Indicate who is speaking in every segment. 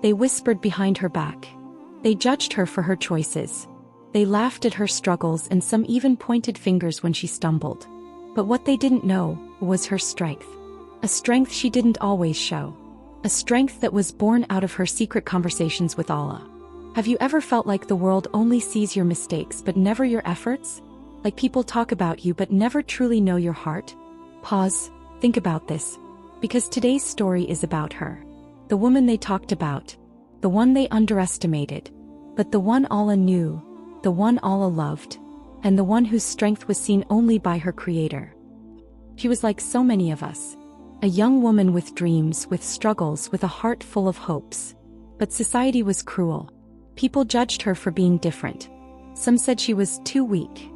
Speaker 1: They whispered behind her back. They judged her for her choices. They laughed at her struggles, and some even pointed fingers when she stumbled. But what they didn't know was her strength. A strength she didn't always show. A strength that was born out of her secret conversations with Allah. Have you ever felt like the world only sees your mistakes but never your efforts? Like people talk about you but never truly know your heart? Pause, think about this. Because today's story is about her. The woman they talked about. The one they underestimated. But the one Allah knew. The one Allah loved. And the one whose strength was seen only by her Creator. She was like so many of us. A young woman with dreams, with struggles, with a heart full of hopes. But society was cruel. People judged her for being different. Some said she was too weak.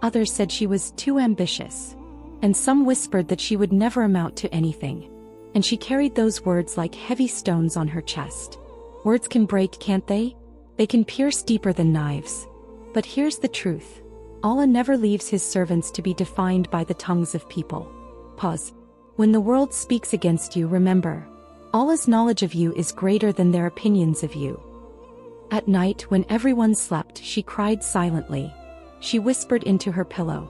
Speaker 1: Others said she was too ambitious. And some whispered that she would never amount to anything. And she carried those words like heavy stones on her chest. Words can break, can't they? They can pierce deeper than knives. But here's the truth. Allah never leaves His servants to be defined by the tongues of people. Pause. When the world speaks against you, remember, Allah's knowledge of you is greater than their opinions of you. At night, when everyone slept, she cried silently. She whispered into her pillow.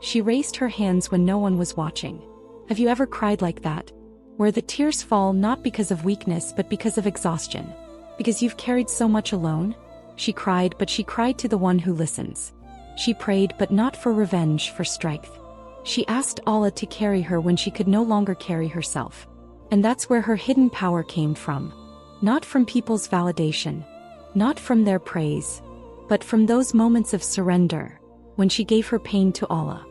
Speaker 1: She raised her hands when no one was watching. Have you ever cried like that? Where the tears fall not because of weakness but because of exhaustion. Because you've carried so much alone? She cried, but she cried to the one who listens. She prayed, but not for revenge, for strength. She asked Allah to carry her when she could no longer carry herself. And that's where her hidden power came from. Not from people's validation. Not from their praise. But from those moments of surrender, when she gave her pain to Allah.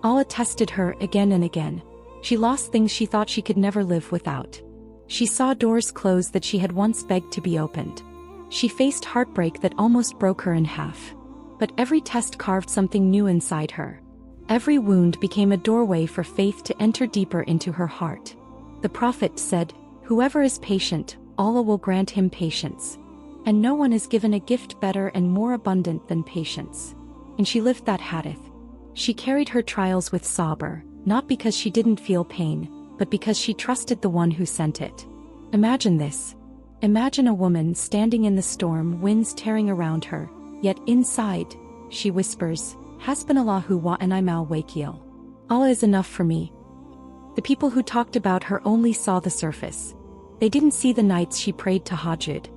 Speaker 1: Allah tested her again and again. She lost things she thought she could never live without. She saw doors close that she had once begged to be opened. She faced heartbreak that almost broke her in half. But every test carved something new inside her. Every wound became a doorway for faith to enter deeper into her heart. The Prophet said, "Whoever is patient, Allah will grant him patience. And no one is given a gift better and more abundant than patience." And she lived that hadith. She carried her trials with Sabr, not because she didn't feel pain, but because she trusted the one who sent it. Imagine this. Imagine a woman standing in the storm, winds tearing around her, yet inside, she whispers, "Hasbunallahu wa ni'mal wakeel. Allah is enough for me." The people who talked about her only saw the surface. They didn't see the nights she prayed tahajjud.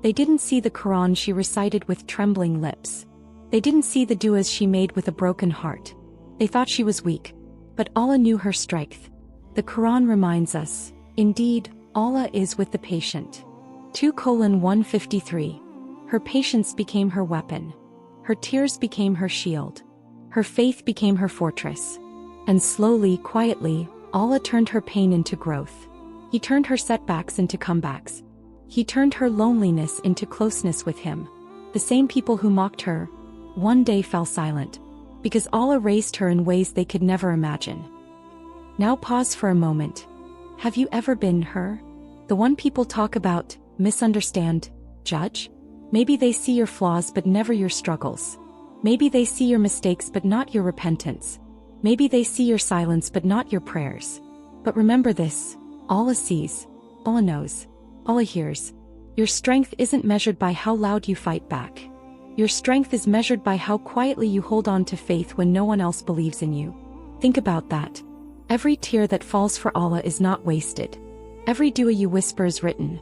Speaker 1: They didn't see the Quran she recited with trembling lips. They didn't see the du'as she made with a broken heart. They thought she was weak. But Allah knew her strength. The Quran reminds us, "Indeed, Allah is with the patient." 2:153. Her patience became her weapon. Her tears became her shield. Her faith became her fortress. And slowly, quietly, Allah turned her pain into growth. He turned her setbacks into comebacks. He turned her loneliness into closeness with Him. The same people who mocked her, one day fell silent. Because Allah raised her in ways they could never imagine. Now pause for a moment. Have you ever been her? The one people talk about, misunderstand, judge? Maybe they see your flaws but never your struggles. Maybe they see your mistakes but not your repentance. Maybe they see your silence but not your prayers. But remember this, Allah sees, Allah knows, Allah hears. Your strength isn't measured by how loud you fight back. Your strength is measured by how quietly you hold on to faith when no one else believes in you. Think about that. Every tear that falls for Allah is not wasted. Every dua you whisper is written.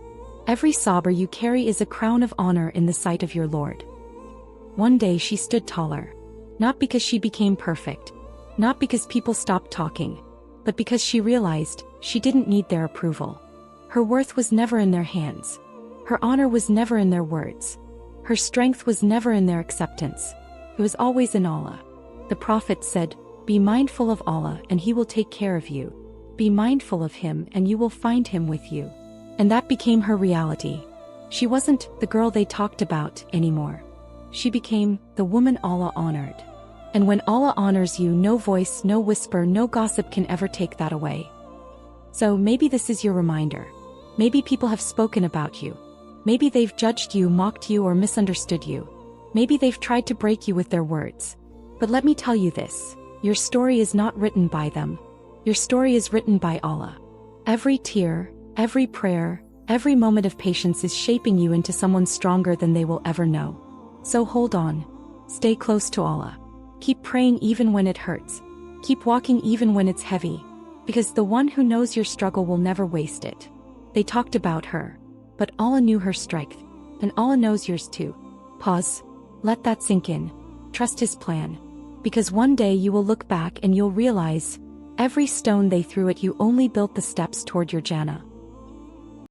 Speaker 1: Every sabr you carry is a crown of honor in the sight of your Lord. One day she stood taller. Not because she became perfect. Not because people stopped talking. But because she realized she didn't need their approval. Her worth was never in their hands. Her honor was never in their words. Her strength was never in their acceptance. It was always in Allah. The Prophet said, "Be mindful of Allah and He will take care of you. Be mindful of Him and you will find Him with you." And that became her reality. She wasn't the girl they talked about anymore. She became the woman Allah honored. And when Allah honors you, no voice, no whisper, no gossip can ever take that away. So maybe this is your reminder. Maybe people have spoken about you. Maybe they've judged you, mocked you, or misunderstood you. Maybe they've tried to break you with their words. But let me tell you this, your story is not written by them. Your story is written by Allah. Every tear, every prayer, Every moment of patience is shaping you into someone stronger than they will ever know. So hold on. Stay close to Allah. Keep praying even when it hurts. Keep walking even when it's heavy. Because the one who knows your struggle will never waste it. They talked about her, but Allah knew her strength, and Allah knows yours too. Pause. Let that sink in. Trust His plan. Because one day you will look back and you'll realize, every stone they threw at you only built the steps toward your Jannah.